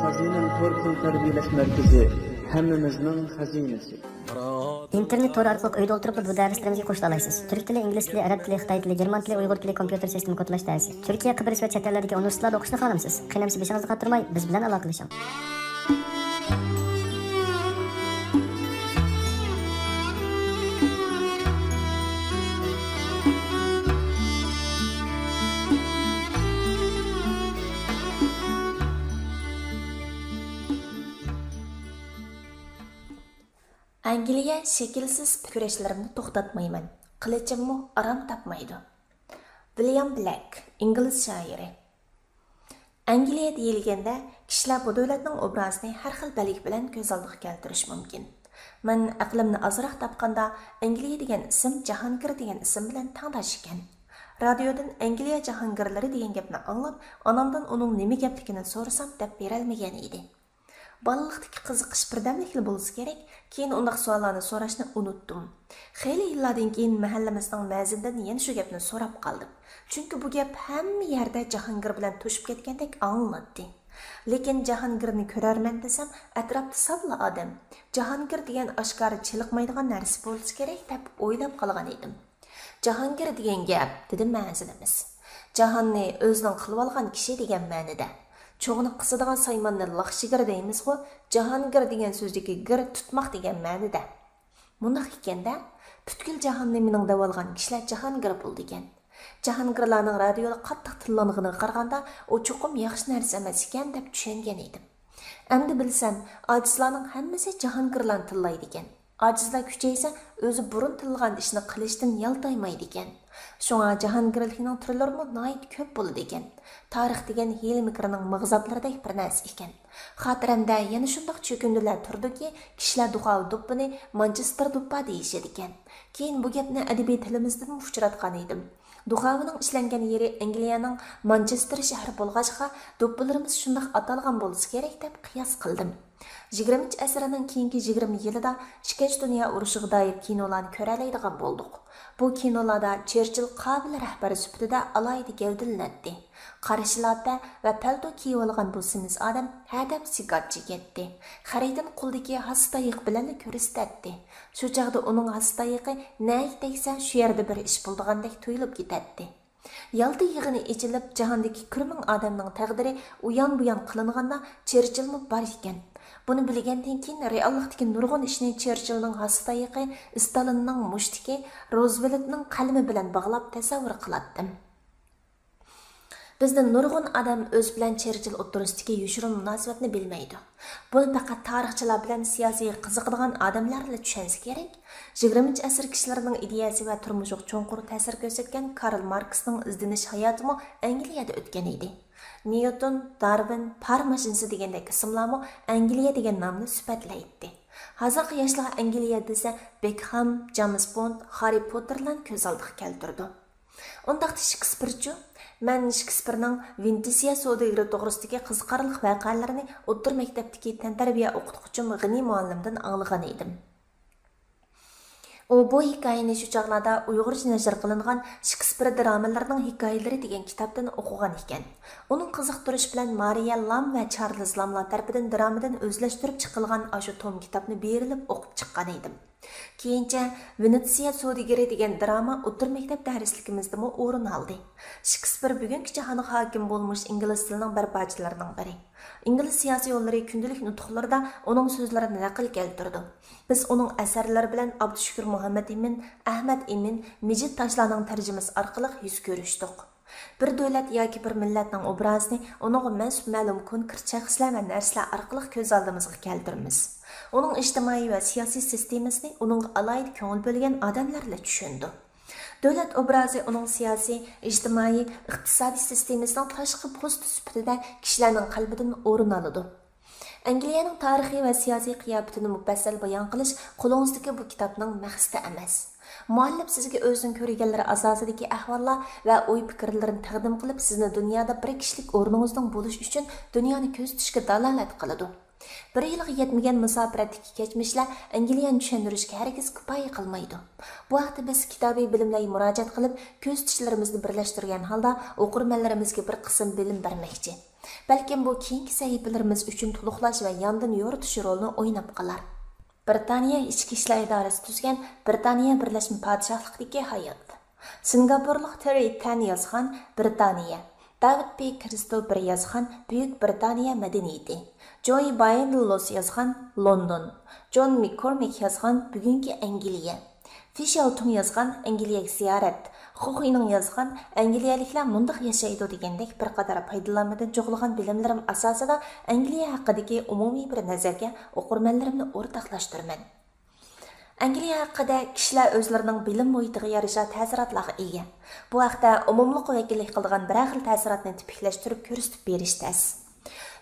Xazinem Torkul Tarbiyalash Markazi hammamizning xazinasi. İnternet tor orqali uyda o'tirib bu darslarımızga qo'shila olasiz. Türk tili, ingliz tili, arab tili, xitoy tili, german tili, uyg'ur tili, kompyuter sistemi kodlash darsi. Turkiya, Qibris va chet ellardagi universitetlarda o'qishni xohlamsiz? Qiynamsiz beshingizni qottirmay, biz bilan aloqalashing. Angliya şekilsiz kurashlarımni to'xtatmayman. Qilichimmi aram topmaydi. William Black, İngiliz shoiri. Angliya deyilganda kishilar bu davlatning obrazini har xil belgi bilan ko'z oldiga keltirish mumkin. Men aqlimni azroq topganda Angliya degan ism Jahongir degan ism bilan tangdosh ekan. Radiodan Angliya Jahongirlari degan gapni anglab, onamdan uning nima gapligini so'rasam deb berolmagan edi. Balalıqdaki qiziqish birdamlikli bo'lsa kerak, keyin undaq savollarni so'rashni unutdim. Xeyli yillardan keyin mahallamizning ma'zindan yana shu gapni so'rab qoldim. Chunki bu gap hamma yerda Jahongir bilan to'shib ketgandek anglanadi. Lekin Jahongirni ko'rarman desam, atrofda sabla odam. Jahongir degan oshkora chiliqmaydigan narsa bo'lsa kerak deb o'ylab qolgan edim. Jahongir degan gap, dedi ma'zinimiz. Jahonni o'zining qilib olgan kishi degan ma'noda. Çoğunu qısıdığan saymanını laqşigir deymiz go, Jahongir degan sözdeki gir tutmaq degan ma'noda. Mundaq ekanda, butkul jahonni mening davolgan kishilar Jahongir bo'ldi ekan. Jahongirlarning radioda qattiq tillanig'ini qaraganda, o cho'qim yaxshi narsa emas ekan deb tushungan edim. Endi bilsam, ojizlarning hammasi Jahongirlarni tillaydi ekan. Ojizlar kuchaysa, o'zi burun tilgan ishni qilishdan yaltaymaydi ekan. Şoňa Jahongirlikning turlarimi nihoyat ko'p bo'ladi ekan. Tarix degan hiyla mikrining mag'zablaridek bir narsa ekan. Xotiramda yana shundoq cho'kindilar turdiki, kishilar duxov do'ppini Manchester do'ppa deyishadi ekan. Keyin bu gapni adabiy tilimizdan uchratgan edim. Duxovining ishlangan yeri Angliyaning Manchester shahri bo'lg'achqa, do'ppalarimiz shundoq atalgan bo'lsa kerak deb qiyos qildim. 20-asrning keyingi 20 yilida Ikkinchi dunyo urushiga doir kinolarni ko'ra oladigan bo'ldik. Bu kinolarda Churchill qobil rahbar sifatida alayda gavdalanadi. Qarashlarda va palto kiyib olgan bu semiz odam hadab sigaret chekdi. Xaridan qo'ldagi hastayiq bilan ko'rsatdi. Shu chaqda uning hastayiqi ney tegsa shu yerda bir ish bo'lgandek tuyulib ketadi. Yaltı yig'ini ichilib jahondagi 40 ming odamning taqdiri uyan-buyan qilinganda Churchillmi bor ekan. Bunu bilgandan keyin reallikdagi nurg'un ishni Churchillning hastayiqi, Stalinning mushtiki, Rooseveltning qalami bilan bog'lab tasavvur qilatdim. Bizda nurg'un odam o'z bilan Churchill o'tirisidagi yushirin munosabatni bilmaydi. Buni faqat tarixchilar bilan siyosiy qiziqadigan odamlarla tushunsa kerak. 20-asr kishilarining ideyasi va turmushiga cho'nqur ta'sir ko'rsatgan Karl Marxning izdinish hayotimi Angliyada o'tgan edi. Newton, Darwin, Parmashinsi degandek ismlarmi Angliya degan nomni sifatlaydi. Hozirgi yoshlar Angliya desa Beckham, James Bond, Harry Potterlarni ko'z oldiga keltirdi. Undaqda Shakespeare-chi, men Shakespeare'ning Venesiya savdogari to'g'risidagi qiziqarli voqealarini o'ttir maktabdagi tantarbiya o'qituvchim G'ani muallimdan anglagan edim. O bu hikoyani shu chaqlarda Uyg'urcha nashr qilingan Shakespeare dramalarining hikoyalari degan kitobdan o'qigan ekan. Uning qiziqtirish bilan Maria Lam va Charles Lamlar tarafidan dramadan o'zlashtirib chiqilgan ashu tom kitobni berilib o'qib chiqqan edim. Keyincha Venesiya savdogari degan drama o'ttir maktab darsligimizda o'rin oldi. Shakespeare bugungi jahonga hokim bo'lmuş ingliz tilining barbodchilarining biri. İngiliz siyosiy yo'llari kundalik nutqlarida uning so'zlarini naql keltirdi. Biz uning asarlari bilan Abdushukur Muhammad Emin, Ahmad Emin, Mijit Tashlarning tarjimasi orqali yuz ko'rishdik. Bir davlat yoki bir millatning obrazini uning mansub ma'lum konkret shaxslar va narsalar orqali ko'z oldimizga keltiramiz. Uning ijtimoiy va siyosiy sistemasini uning alayda ko'ngil bo'lgan odamlarla tushundi. Davlat obrazi uning siyosiy, ijtimoiy, iqtisodiy sistemasining tashqi posti sifatida kishilarning qalbidan o'rin oladi. Angliyaning tarixiy va siyosiy qiyofatini mufassal bayon qilish qo'lingizdagi bu kitobning maqsadi emas. Muallif sizga o'zining ko'rganlari asosidagi ahvollar va o'y-fikrlarini taqdim qilib, sizni dunyoda bir kishilik o'rningizning bo'lish uchun dunyoni ko'z tutishga dalolat qiladi. Bir yilga yetmagan musofiratdagi kechmishlar Angliyani tushuntirishga hargiz kifoya qilmaydi. Bu vaqtda biz kitobiy bilimlarga murojaat qilib, ko'z tutishlarimizni birlashtirgan holda o'qirmanlarimizga bir qism bilim bermoqchi. Balkim bu keyingi sahifalarimiz uchun to'liqlash va yandan yoritish rolini o'ynab qolar. Britaniya ichki ishlar idorasi tuzgan Britaniya Birlashma Podshohligidagi hayot. Singapurlik Terry Tan yozgan Britaniya. David P. Christopher yozgan Buyuk Britaniya madaniyati. Joy Bayenlos yozgan London. John McCormick yozgan Bugungi Angliya. Fishelton yozgan Angliyaga ziyorat. Xuxuyning yozgan Angliyaliklar mundaq yashaydi degandek bir qadar foydalanmadan jo'g'ilgan bilimlarim asosida Angliya haqidagi umumiy bir nazarga o'qirmanlarimni o'rtoqlashtiraman. Angliya haqida kishilar o'zlarining bilim muhitiga yarasha ta'sirotlarga ega. Bu haqda umumliq vakillik qilgan bir xil ta'sirotni tipiklashtirib ko'rsatib berish tas.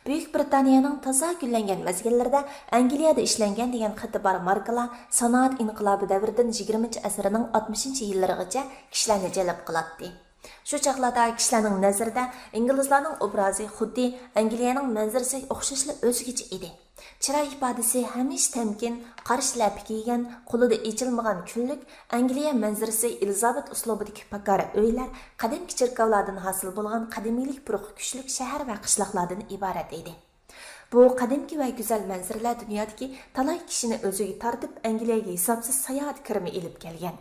Buyuk Britaniyaning toza gullangan mazgillarida Angliyada ishlangan degan xati bor markalar sanoat inqilobi davridan 20-asrning 60-yillarigacha kishilarni jalb qiladi. Shu chaqlarda kishilarning nazarida inglizlarning obrazi xuddi Angliyaning manzarasi o'xshashli o'zgacha edi. Chiroy ifodasi hamish tamkin, qarshi lapi kiygan, qo'lida echilmagan kunlik Angliya manzarasi Elizabet uslubidagi pakar uylar, qadimki cherkovlardan hosil bo'lgan qadimiylik puruq kuchlik shahar va qishloqlardan iborat edi. Bu qadimki va go'zal manzaralar dunyodagi talay kishini o'ziga tortib Angliyaga hisobsiz sayohat kirimi elib kelgan.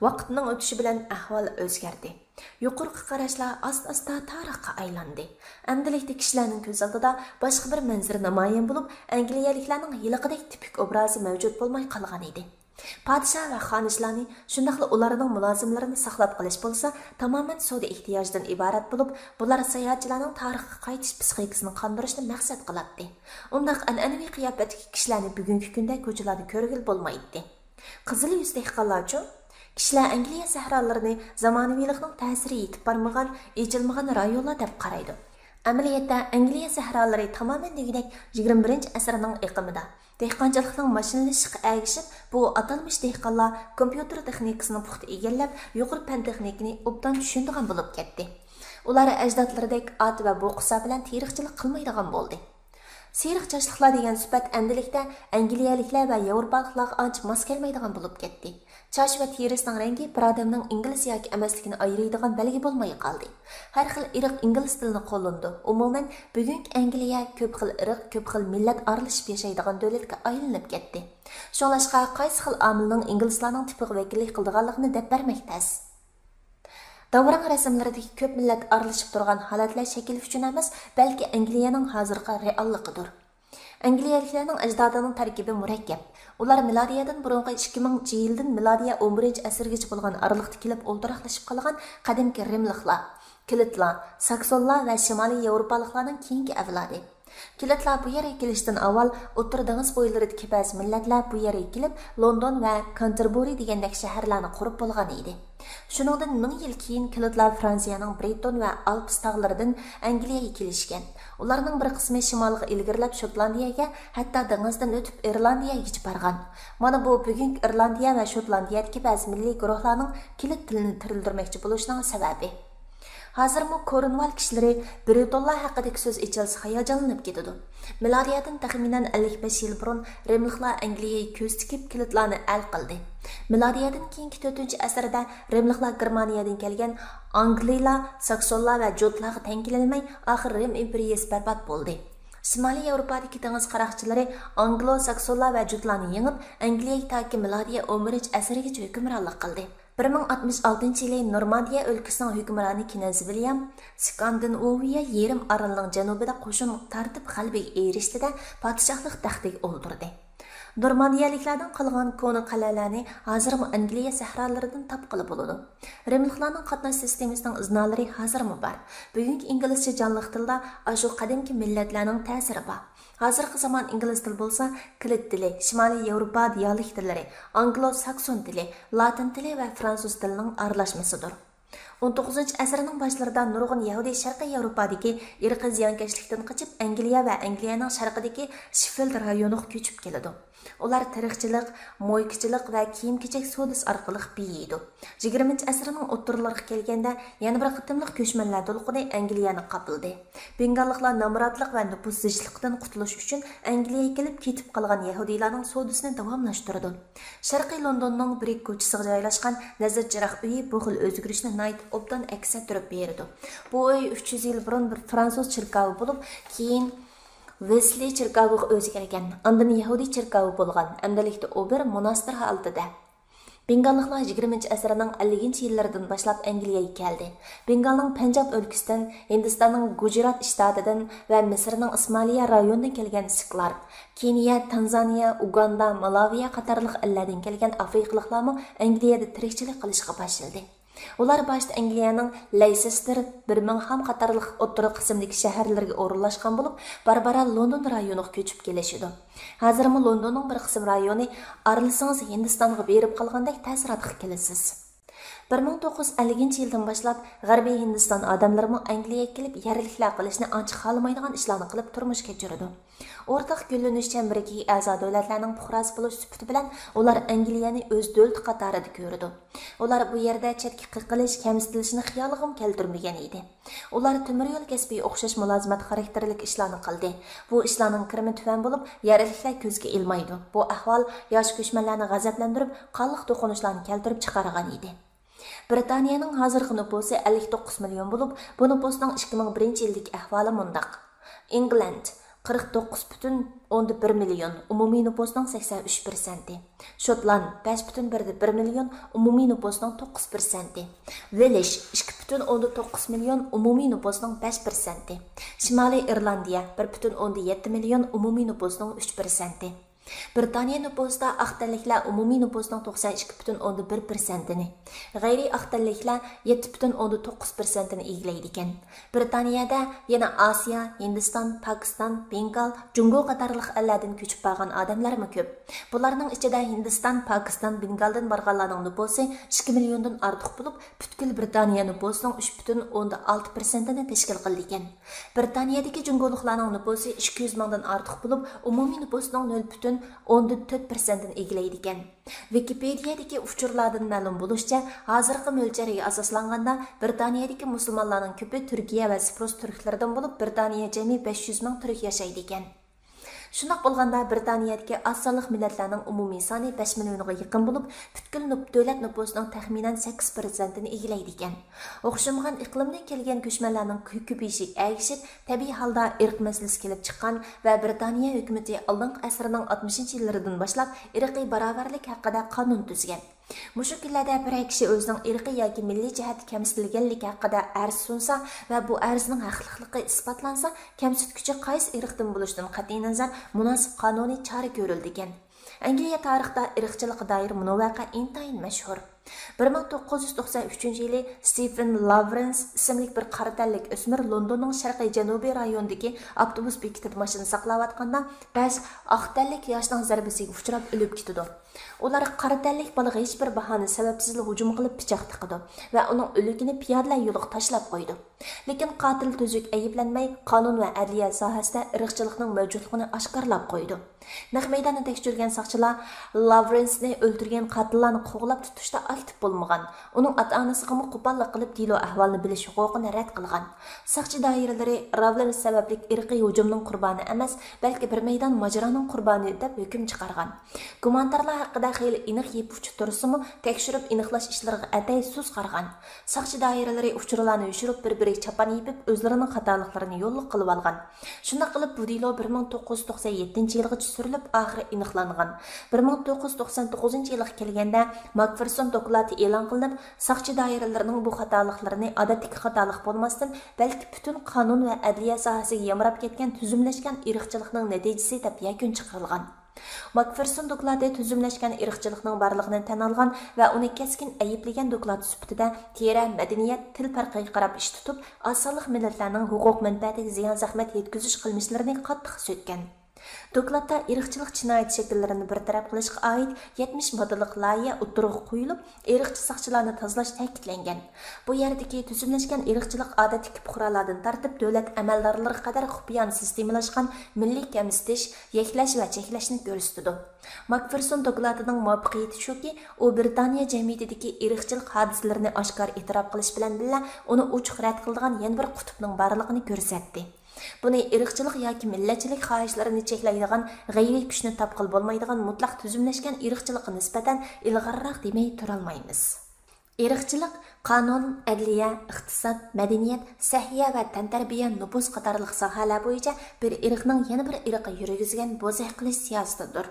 Vaqtning o'tishi bilan ahvol o'zgardi. Yuqorqi qarashlar asta-asta tarixga aylandi. Endilikda kishilarning ko'z oldida boshqa bir manzara namoyon bo'lib, Angliyaliklarning yiliqidek tipik obrazi mavjud bo'lmay qolgan edi. Podshoh va xonishlarni, shundaqla ularning mulozimlarini saqlab qolish bo'lsa, tamoman savdo ehtiyojidan iborat bo'lib, bular sayohatchilarning tarixga qaytish psixikasini qondirishni maqsad qiladi. Undaq an'anaviy qiyofatdagi kishilarni bugungi kunda ko'chalarda ko'rgil bo'lmaydi. Qizil yuz dehqonlarcha kishilar Angliya sahrolarini zamonaviylikning ta'siri yetib bormagan, echilmagan rayonlar deb qaraydi. Amaliyotda Angliya sahrolari tamoman degidek 21-asrning iqimida dehqonchilikning mashinalashishga ergishib, bu atalmish dehqonlar kompyuter texnikasini puxta egallab, yuqori fan texnikini obdan tushunadigan bo'lib ketdi. Ular ajdodlaridek ot va bo'qsa bilan teriqchilik qilmaydigan bo'ldi. Seriq chashliqlar degan sifat endilikda Angliyaliklar va Yevropaliklarga ancha mos kelmaydigan bo'lib ketdi. Chash va terisining rangi bir odamning ingliz yoki emasligini ayiradigan belgi bo'lmay qoldi. Har xil irq ingliz tilini qo'llandi. Umuman bugungi Angliya ko'p xil irq, ko'p xil millat aralashib yashaydigan davlatga aylanib ketdi. Shunlashqa qaysi xil omilning inglizlarning tipiga vakillik qildiganligini deb bermakdas. Davran rasmlaridagi ko'p millat aralashib turgan holatlar shakl uchun emas, balki Angliyaning hozirgi realligidir. Angliyaliklarning ajdodining tarkibi murakkab. Ular milodiyadan burungi 2000-yildan milodiya 11-asrgacha bo'lgan aralıqda kelib o'ltiraqlashib qolgan qadimki rimliklar, kilitlar, saksonlar va shimoliy yevropaliklarning keyingi avlodi. Kilitlar bu yerga kelishdan avval O'rta dengiz bo'ylaridagi ba'zi millatlar bu yerga kelib London va Canterbury degandek shaharlarni qurib bo'lgan edi. Shuningdan 1000 yil keyin kilitlar Fransiyaning Breton va Alps tog'laridan Angliyaga kelishgan. Ularning bir qismi shimolga ilgirlab Shotlandiyaga, hatto dengizdan o'tib Irlandiyaga borgan. Mana bu bugungi Irlandiya va Shotlandiyadagi ba'zi milliy guruhlarning kilit tilini tirildirmoqchi bo'lishining sababi. Hozir bu Cornwall kishilari Bretonlar haqidagi so'z echilsa hayajonlanib ketadi. Milodiyadan taxminan 55 yil burun Rimliklar Angliyaga ko'z tikib kilitlarni al qildi. Milodiyadan keyingi 4-asrda Rimliklar Germaniyadan kelgan Angliyalar, Saksonlar va Jotlarga tengkilanmay, oxir Rim imperiyasi barbod bo'ldi. Shimoliy Yevropadagi dengiz qaroqchilari Anglo-Saksonlar va Jotlarni yengib, Angliyaga toki milodiya 11-asrgacha hukmronlik qildi. 1066-yili Normandiya o'lkasining hukmroni Knez William Skandinaviya yerim orolining janubida qo'shin tartib g'alabaga erishdi-da, podshohlik taxtiga o'ldirdi. Normandiyaliklardan qolgan koni qal'alarni hozirmi Angliya sahrolaridan topqili bo'ladi. Rimliklarning qatnash sistemasining iznolari hozirmi bor. Bugungi inglizcha jonliq tilda shu qadimki millatlarning ta'siri bor. Hozirgi zamon ingliz tili bo'lsa, kilit tili, Shimoliy Yevropa dialekt tillari, Anglo-Sakson tili, Latin tili va fransuz tilining aralashmasidir. 19-asrning boshlarida nurg'un Yahudiy Sharqiy Yevropadagi irqiy ziyonkashlikdan qochib Angliya va Angliyaning sharqidagi Sheffield rayoniga ko'chib keladi. Ular tariqchilik, mo'ykichilik va kiyim-kechak savdosi orqali biyidi. 20-asrning o'ttirlariga kelganda yana bir qitimliq ko'chmanlar to'lqini Angliyani qopildi. Bengalliklar nomrodlik va nupus zichlikdan qutulish uchun Angliyaga kelib ketib qolgan Yahudiylarning savdosini davomlashtirdi. Sharqiy Londonning Brick ko'chasiga joylashgan Nazir Chiroq uyi bu xil o'zgarishni nihoyat obdan aks ettirib berdi. Bu uy 300 yil burun bir fransuz çirkavi bo'lib, keyin Wesley çirkaviga o'zgargan. Ondan Yahudi çirkavi bo'lgan. Endilikda u bir monastir holatida. Bengalliklar 20-asrning 50-yillaridan boshlab Angliyaga keldi. Bengalning Panjab o'lkasidan, Hindistonning Gujarat shtatidan va Misrning Ismoliya rayonidan kelgan siklar, Keniya, Tanzaniya, Uganda, Malaviya qatorliq ellardan kelgan afrikaliklarmi Angliyada tirikchilik qilishga boshladi. Ular boshida Angliyaning Leicester, Birmingham qatorliq o'rta qismdagi shaharlarga o'rinlashgan bo'lib, barbara London rayoniga ko'chib kelishdi. Hozirmi Londonning bir qism rayoni aralsangiz Hindistonga berib qolgandek ta'sirotga kelasiz. 1950-yildan boshlab G'arbiy Hindiston odamlari Angliyaga kelib yerliklar qilishni ancha xohlamaydigan ishlarni qilib turmush kechirdi. O'rtaq gullanish chembiriga a'zo davlatlarning fuqarosi bo'lish sifati bilan ular Angliyani o'z davlat qatorida ko'rdi. Ular bu yerda chetga qiqilish, kamsitilishni xiyoliga keltirmagan edi. Ular temir yo'l kasbiga o'xshash mulozimat xarakterlik ishlarni qildi. Bu ishlarning kirimi tuvan bo'lib, yerliklar ko'zga ilmaydi. Bu ahvol yosh ko'chmanlarni g'azablantirib, qonliq to'qinishlarni keltirib chiqargan edi. Britaniyaning hozirgi nufusi 59 million bo'lib, bu nufusning 2001-yildagi ahvoli mundaq. England 49,1 million, umumiy nüfusning 83%. Shotland 5,1 million, umumiy nüfusning 9%. Welsh 2,9 million, umumiy nüfusning 5%. Shimoliy Irlandiya 1,7 million, umumiy nüfusning 3%. Britaniya nüfusida aqtalliklar umumiy nüfusning 92,1%ni, g'ayriy aqtalliklar 7,9%ni egallaydi ekan. Britaniyada yana Osiyo, Hindiston, Pokiston, Bengal, Jungo qatorliq ellardan ko'chib borgan odamlarmi ko'p. Bularning ichida Hindiston, Pokiston, Bengaldan borganlarning nüfusi 2 milliondan ortiq bo'lib, butkul Britaniya nüfusining 3,6%ni tashkil qildi ekan. Britaniyadagi jungoliklarning nüfusi 200 mingdan ortiq bo'lib, umumiy nüfusning 0,4%ni egallaydi ekan. Wikipediyadagi uchurlardan ma'lum bo'lishicha, hozirgi mo'ljalga asoslanganda Britaniyadagi musulmonlarning ko'pi Turkiya va Siprus turklaridan bo'lib, Britaniya jami 500 ming turk yashaydi ekan. Shundoq bo'lganda Britaniyadagi az sonli millatlarning umumiy soni 5 millionga yaqin bo'lib, butkul davlat nufusining taxminan 8%ni egallaydi ekan. O'xshamagan iqlimdan kelgan ko'chmanlarning ko'payishi ergishib, tabiiy holda irq masalasi kelib chiqqan va Britaniya hukumatı oldingi asrning 60-yillaridan boshlab irqiy barobarlik haqida qonun tuzgan. Mushu kunlarda bir kishi o'zining irqiy yoki milliy jihatda kamsitilganligi haqida arz sunsa va bu arzning haqliqligi isbotlansa, kamsituvchi qaysi irqdan bo'lishidan qat'iy nazar munosib qonuniy chora ko'rildi ekan. Angliya tarixida irqchilikqa doir munovaqa intayin mashhur. 1993 yili Stephen Lawrence ismli bir qaratanlik o'smir Londonning sharqiy janubiy rayonidagi avtobus bekatida mashina saqlayotganda ba'zi aqtallik yoshning zarbasiga uchrab o'lib ketdi. Ular qaratanlik bolaga hech bir bahona sababsiz hujum qilib pichoq tiqdi va uning o'ligini piyodalar yo'liga tashlab qo'ydi. Lekin qotil tuzuk ayblanmay qonun va adliya sohasida irqchilikning mavjudligini oshkorlab qo'ydi. Naq maydonni tekshirgan soqchilar Lawrence'ni o'ldirgan qotillarni qo'g'lab tutishda aktiv bo'lmagan. Uning ota-onasiga qo'pollik qilib dilo ahvolini bilish huquqini rad qilgan. Soqchi doiralari Lawrence sababli irqiy hujumning qurboni emas, balki bir maydon mojaroning qurboni deb hukm chiqargan. Gumondorlar haqida xeyli aniq yepuchi tursimi tekshirib aniqlash ishlariga atay so'z qargan. Soqchi doiralari uchurlarni yushirib bir-biriga chapan yepib o'zlarining xatoliklarini yo'lliq qilib olgan. Shunday qilib bu dilo 1997-yilga surilib oxiri aniqlangan. 1999-yilga kelganda Macpherson doklati e'lon qilinib, soqchi doiralarining bu xatoliklarini odatdagi xatolik bo'lmasdan, balki butun qonun va adliya sohasiga yamrab ketgan tuzumlashgan irqchilikning natijasi deb yakun chiqarilgan. Macpherson doklati tuzumlashgan irqchilikning borlig'ini tan olgan va uni keskin ayiblagan doklad sifatida tera, madaniyat, til farqiga qarab ish tutib, osonlik millatlarning huquq manfaatiga ziyon zahmat yetkazish qilmishlarini qattiq so'tgan. Dokladda irqchilik jinoyat shakllarini bartaraf qilishga oid 70 modellik loyiha o'tirg'i qo'yilib, irqchi soqchilarni tozalash ta'kidlangan. Bu yerdagi tuzumlashgan irqchilik odatdagi fuqarolardan tortib davlat amaldorlariga qadar xufiyan sistemalashgan milliy kamsitish, yaklash va cheklashni ko'rsatdi. Macpherson dokladining muvaffaqiyati shuki, u Britaniya jamiyatidagi irqchilik hodisalarini oshkor e'tirof qilish bilan birga uni ochiq rad qilgan yana bir qutbning borlig'ini ko'rsatdi. Buni irqchilik yoki millatchilik xohishlarini cheklaydigan g'ayriy kuchni topqil bo'lmaydigan mutlaq tuzumlashgan irqchilikqa nisbatan ilg'orroq demay turolmaymiz. Irqchilik qonun, adliya, iqtisod, madaniyat, sahya va tantarbiya, nupus qatorliq sohalar bo'yicha bir irqning yana bir irqqa yurgizgan bo'zaq qilish siyosatidir.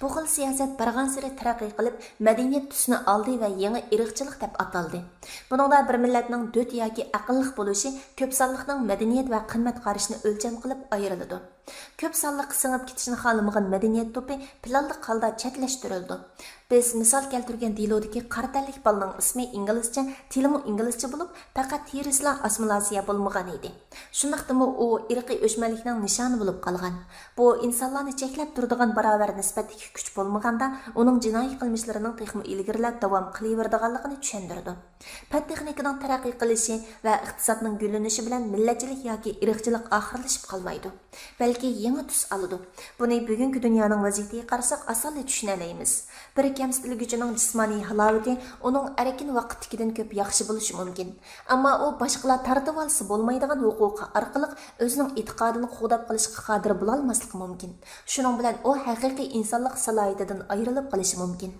Bu xil siyosat barg'ansiri taraqqiy qilib, madaniyat tusini oldi va yangi irqchilik deb ataldi. Buningda bir millatning dot yoki aqlliq bo'lishi ko'p sonliqning madaniyat va qimmat qarashini o'lcham qilib ayriladi. Ko'p sonliq singib ketishni xohlamagan madaniyat to'pi planli holda chatlashtirildi. Biz misol keltirgan dilodagi qartallik bolaning ismi inglizcha, tilimi inglizcha bo'lib, faqat terislar assimilyatsiya bo'lmagan edi. Shundaqdimi u irqiy o'chmanlikning nishoni bo'lib qolgan. Bu insonlarni cheklab turadigan barobar nisbatdagi kuch bo'lmaganda, uning jinoiy qilmishlarining texmi ilgirlab davom qilaveradiganligini tushundirdi. Fan texnikaning taraqqiy qilishi va iqtisodning gullanishi bilan millatchilik yoki irqchilik oxirlashib qolmaydi. Balki yangi tus oladi. Buni bugungi dunyoning vaziyatiga qarasak osonlik tushuna olamiz. Bir kamsitilguchining jismoniy halovati uning erkin vaqtdagidan ko'p yaxshi bo'lishi mumkin. Ammo u boshqalar tartib olsa bo'lmaydigan huquqi orqali o'zining e'tiqodini qo'llab qilishga qodir bo'la olmasligi mumkin. Shuning bilan u haqiqiy insonlik salohiyatidan ayrilib qolishi mumkin.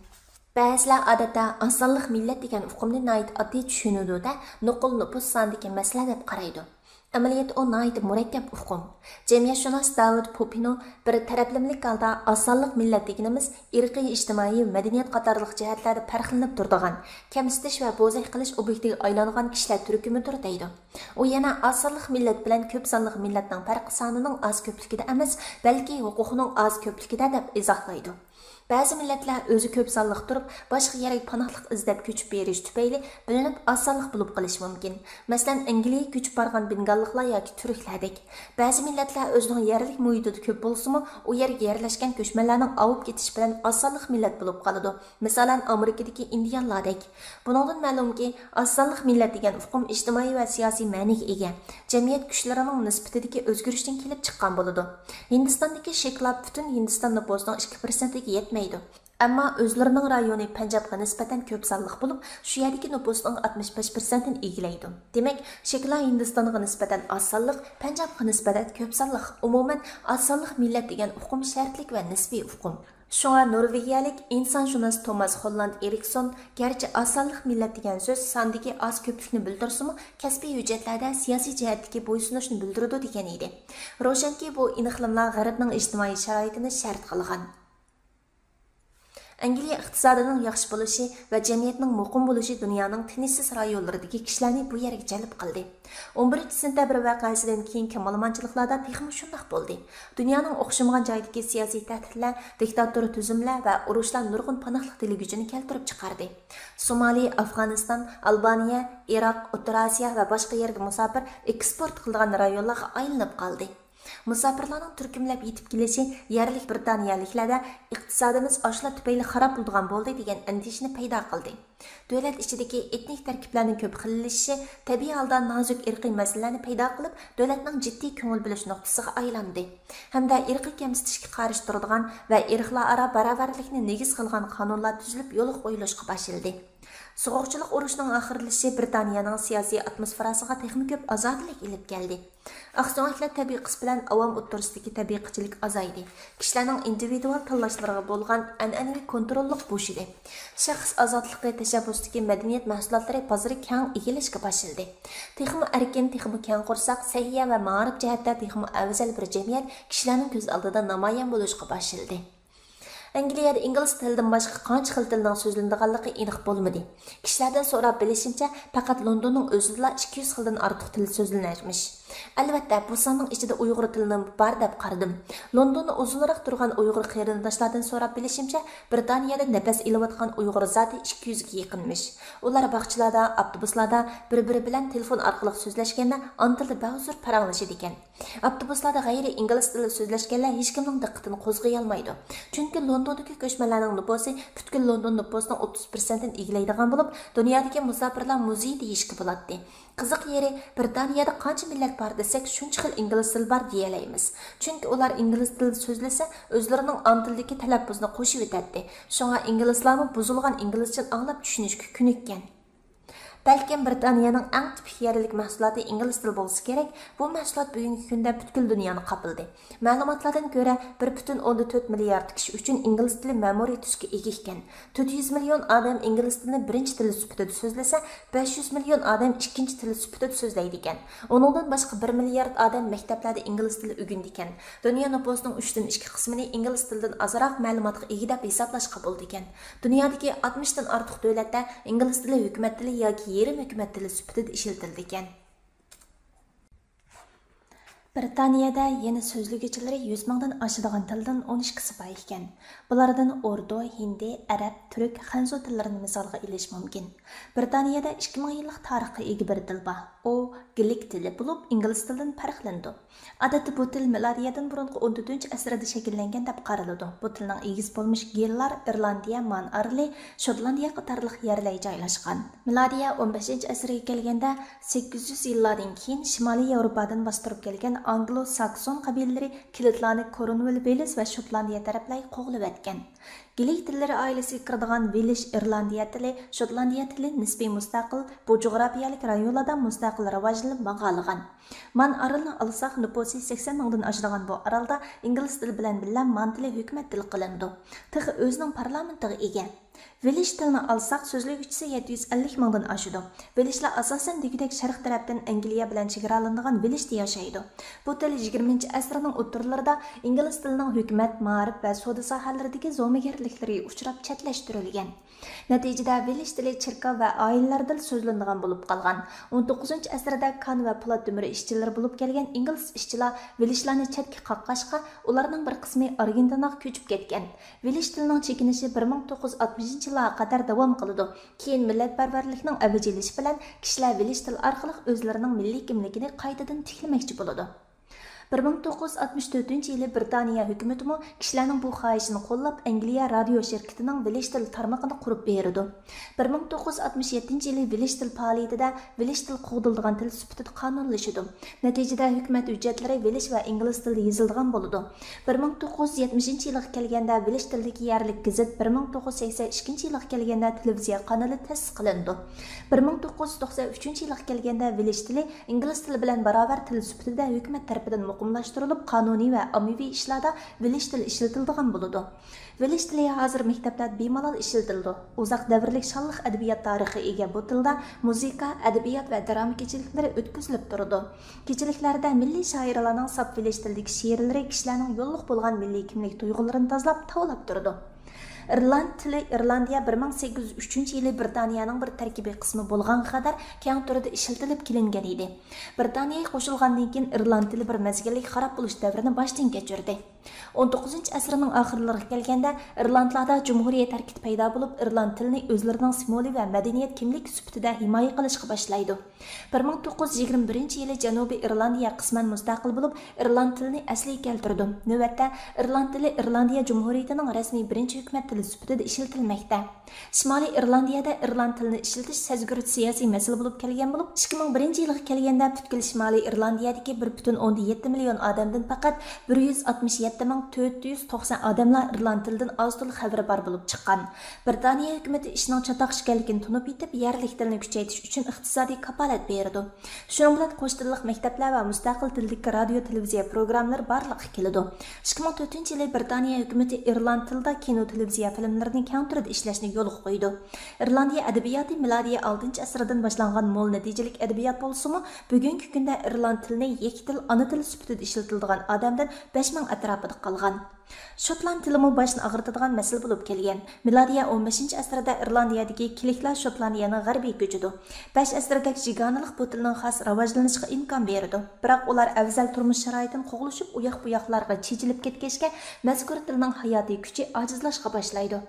Ba'zilar odatda insonlik millat degan uqumni oddiy tushunuvda nuqul nupus sondagi masala deb qaraydi. Amaliyat o nayt murakkab uqum. Cemiyatshunos David Popino bir taraflamlik holda osonlik millat deganimiz irqiy, ijtimoiy, madaniyat qatorliq jihatlarda farqlanib turadigan, kamsitish va bo'zaq qilish obyektiga aylangan kishilar turkumidir deydi. U yana osonlik millat bilan ko'p sonliq millatning farqi sonining oz ko'pligida emas, balki huquqining oz ko'pligida deb izohlaydi. Ba'zi millatlar o'zi ko'p sonliq turib, boshqa yerga panohlik izlab ko'chib berish tufayli bilinib osonlik bo'lib qolishi mumkin. Masalan, Angliyaga ko'chib borgan bengalliklar yoki turklardek. Ba'zi millatlar o'zining yerlik muhitida ko'p bo'lsa-mu, u yerga yerlashgan ko'chmanlarning avib ketish bilan osonlik millat bo'lib qoladi. Masalan, Amerikadagi indianlardek. Bundan ma'lumki, osonlik millat degan uqum ijtimoiy va siyosiy ma'niga ega. Jamiyat kuchlarining nisbatidagi o'zgarishdan kelib chiqqan bo'ladi. Hindistondagi sheklab butun Hindiston nupusining 2% ga yetmaydi. Ammo o'zlarining rayoni Panjabga nisbatan ko'p sonliq bo'lib, shu yerdagi nupusning 65% ni egallaydi. Demak, shekla Hindistonga nisbatan oz sonliq, Panjabga nisbatan ko'p sonliq. Umuman, oz sonliq millat degan uqum shartlik va nisbiy uqum. Shunga Norvegiyalik insonshunos Thomas Holland Erikson garchi oz sonliq millat degan so'z sondagi oz ko'plikni bildirsa-mu, kasbiy hujjatlarda siyosiy jihatdagi bo'ysunishni bildiradi degan edi. Ro'shanki bu iniqlimlar g'arbning ijtimoiy sharoitini shart qilgan. Angliya iqtisodining yaxshi bo'lishi va jamiyatning muqim bo'lishi dunyoning tinchsiz rayonlaridagi kishilarni bu yerga jalb qildi. 11-sentabr voqeasidan keyin kamalmanchiliklarda texmi shundoq bo'ldi. Dunyoning o'xshamagan joydagi siyosiy tahdidlar, diktator tuzumlar va urushlar nurg'un panohlik dilguchini keltirib chiqardi. Somali, Afg'oniston, Albaniya, Iroq, O'rta Osiyo va boshqa yerga musofir eksport qilgan rayonlarga aylanib qoldi. Musofirlarning turkumlab yetib kelishi yerlik Britaniyaliklarda iqtisodimiz oshlar tufayli xarob bo'lgan bo'ldi degan andishni paydo qildi. Davlat ichidagi etnik tarkiblarning ko'p xillashishi tabiiy holda nozik irqiy masalalarni paydo qilib, davlatning jiddiy ko'ngil bo'lish nuqtasiga aylandi. Hamda irqiy kamsitishga qarshi turadigan va irqlararo barobarlikni negiz qilgan qonunlar tuzilib, yo'l qo'yilishga boshlandi. So'g'uqchilik urushining oxirlashi Britaniyaning siyosiy atmosferasiga texnik ko'p ozodlik ilib keldi. Aqsoqlar tabiiy qis bilan avom o'ttirisidagi tabiiychilik azaydi. Kishilarning individual tanlashlariga bo'lgan an'anaviy kontrollik bo'shidi. Shaxs ozodligi tashabbusdagi madaniyat mahsulotlari bozori keng egilishga boshladi. Texmi erkin, texmi keng qursak, sahiya va ma'rif jihatda texmi afzal bir jamiyat kishilarning ko'z oldida namoyon bo'lishga boshladi. Angliyada ingliz tilidan boshqa qancha xil tilning so'zlanadiganligi aniq bo'lmadi. Kishilardan so'rab bilishimcha, faqat Londonning o'zida 200 xildan ortiq til so'zlanarmish. Albatta, bu sonning ichida Uyg'ur tilining bor deb qaradim. Londonda uzunroq turgan Uyg'ur qarindoshlardan so'rab bilishimcha, Britaniyada nafas ilayotgan Uyg'ur zoti 200 ga yaqinmish. Ular bog'chalarda, avtobuslarda bir-biri bilan telefon orqali so'zlashganda ana tilda ba'zir paranglashadi ekan. Avtobuslarda g'ayri ingliz tili so'zlashganlar hech kimning diqqatini qo'zg'ay olmaydi. Chunki Londondagi ko'chmanlarning nupusi butkul London nupusining 30% ni egillaydigan bo'lib, dunyodagi musofirlar muzeyi deyishga bo'ladi. Qiziq yeri, Britaniyada qancha millat bor desak, shuncha xil ingliz tili bor deyalaymiz. Chunki ular ingliz tili so'zlasa, o'zlarining ana tilidagi talaffuzni qo'shib o'tadi. Shunga inglizlarni buzilgan inglizcha anglab tushunishga ko'nikkan. Balkim Britaniyaning eng tipik yerlik mahsuloti ingliz tili bo'lsa kerak. Bu mahsulot bugungi kunda butkul dunyoni qopladi. Ma'lumotlardan ko'ra 1.4 milliard kishi uchun ingliz tili ma'muriy tusga ega ekan. 400 million odam ingliz tilini birinchi tili sifatida so'zlasa, 500 million odam ikkinchi tili sifatida so'zlaydi ekan. Uningdan boshqa 1 milliard odam maktablarda ingliz tili o'rgandi ekan. Dunyo nufusining 3dan 2 qismini ingliz tilidan azroq ma'lumotga ega deb hisoblashga bo'ldi ekan. Dunyodagi 60 dan ortiq davlatda ingliz tili hukumat tili yoki yerim hukumat tili sifatida ishlatildi ekan. Britaniyada yeni so'zliguvchilari 100 mingdan oshadigan tildan 12 bor ekan. Bulardan Urdu, Hindi, Arab, Turk, Xanzu tillarini misolga olish mumkin. Britaniyada 2000 yillik tarixga ega bir til bor. O Gaelic tili bo'lib, ingliz tilidan farqlanadi. Odatda bu til milodiyadan burungi 14-asrda shakllangan deb qaraladi. Bu tilning egiz bo'lmish gellar Irlandiya, Man Arli, Shotlandiya qatorliq yerlar joylashgan. Milodiya 15-asrga kelganda 800 yillardan keyin Shimoliy Yevropadan bostirib kelgan Anglo-Sakson qabilalari kilitlarni Cornwall, Wales va Shotlandiya taraflariga qo'g'lab o'tgan. Gaelic tillari oilasiga kiradigan Welsh Irlandiya tili, Shotlandiya tili nisbiy mustaqil, bu jo'grafiyalik rayonlarda mustaqil rivojlanib maqalgan. Man Aralni olsak, nufusi 80 mingdan oshadigan bu orolda ingliz tili bilan birga man tili hukumat tili qilindi. Tig' o'zining parlamentiga ega. Welsh tilini alsak so'zlaguvchisi 750 mingdan oshadi. Welshlar asosan degidek sharq tarafdan Angliya bilan chegaralanadigan Welshda yashaydi. Bu til 20-asrning o'rtalarida ingliz tilining hukumat, ma'rif va savdo sohalaridagi zo'magarliklariga uchrab chatlashtirilgan. Natijada Welsh tili chirkov va oilalarda so'zlanadigan bo'lib qolgan. 19-asrda kan va po'lat temir ishchilari bo'lib kelgan ingliz ishchilar Welshlarni chetga qaqqashqa, ularning bir qismi Argentinaga ko'chib ketgan. Welsh tilining chekinishi 1960-yillarga qadar davom qildi. Keyin millatparvarlikning avjilishi bilan kishilar Welsh tili orqali o'zlarining milliy kimligini qaytadan tiklamoqchi bo'ladi. 1964-yili Britaniya hukumati kishilarning bu xohishini qo'llab Angliya radio shirkatining Welsh til tarmog'ini qurib berdi. 1967-yili Welsh til faoliyatida Welsh til qo'g'dildigan til sifatida qonunlashdi. Natijada hukumat hujjatlari Welsh va ingliz tilida yozilgan bo'ldi. 1970-yilga kelganda Welsh tilidagi yerlik gazet, 1982-yilga kelganda televiziya kanali ta'sis qilindi. 1993-yilga kelganda Welsh tili ingliz tili bilan barobar til sifatida hukumat tomonidan muqimlashtirilib, qonuniy va ommaviy ishlarda Welsh tili ishlatiladigan bo'ladi. Welsh tili hozir maktablarda bemalol ishlatiladi. Uzoq davrlik shonliq adabiyot tarixiga ega bu tilda muzika, adabiyot va drama kechiliklari o'tkazilib turadi. Kechiliklarda milliy shoirlarning sop Welsh tilidagi she'rlari kishilarning yo'lliq bo'lgan milliy kimlik tuyg'ularini tozalab, tavlab turadi. Irland tili Irlandiya 1803-yili Britaniyaning bir tarkibiy qismi bo'lgan qadar keng turda ishlatilib kelingan edi. Britaniyaga qo'shilgandan keyin Irland tili bir mezgillik xarob bo'lish davrini boshdan kechirdi. 19-asrning oxirlariga kelganda Irlandlarda jumhuriyat harakati paydo bo'lib, Irland tilini o'zlarining simvoli va madaniyat kimlik sifatida himoya qilishga boshlaydi. 1921-yili Janubiy Irlandiya qisman mustaqil bo'lib, Irland tilini asliga keltirdi. Navbatda Irland tili Irlandiya jumhuriyatining rasmiy birinchi hukumat tili sifatida ishlatilmoqda. Shimoliy Irlandiyada Irland tilini ishlatish sezgir siyosiy masala bo'lib kelgan bo'lib, 2001-yilga kelganda butkul Shimoliy Irlandiyadagi 1.7 million odamdan faqat 167.490 odamlar Irland tilidan oz til xabari bor bo'lib chiqqan. Britaniya hukumatı ishning chatoq ekanligini tunib yetib, yerlik tilni kuchaytirish uchun iqtisodiy kafolat berdi. Shuning bilan qo'sh tillik maktablar va mustaqil tildagi radio televiziya programmalari barliqqa keladi. 2004-yili Britaniya hukumatı Irland tilida kino televiziya filmlarini keng turda ishlashni yo'lga qo'ydi. Irlandiya adabiyoti milodiya 6-asrdan boshlangan mo'l natijalik adabiyot bo'lsa-mu, bugungi kunda Irland tilini yakka til, ona til sifatida ishlatiladigan odamdan 5000 atrofida qolgan. Shotland tilimi boshni og'ritadigan masala bo'lib kelgan. Milodiya 15-asrda Irlandiyadagi kiliklar Shotlandiyaning g'arbiy ko'chidi. 5 asrda jigonalik bu tilning xos rivojlanishiga imkon berdi. Biroq ular afzal turmush sharoitidan qo'g'lishib, u yoq-bu-yoqlarga chechilib ketgachga mazkur tilning hayotiy kuchi ojizlashga boshlaydi.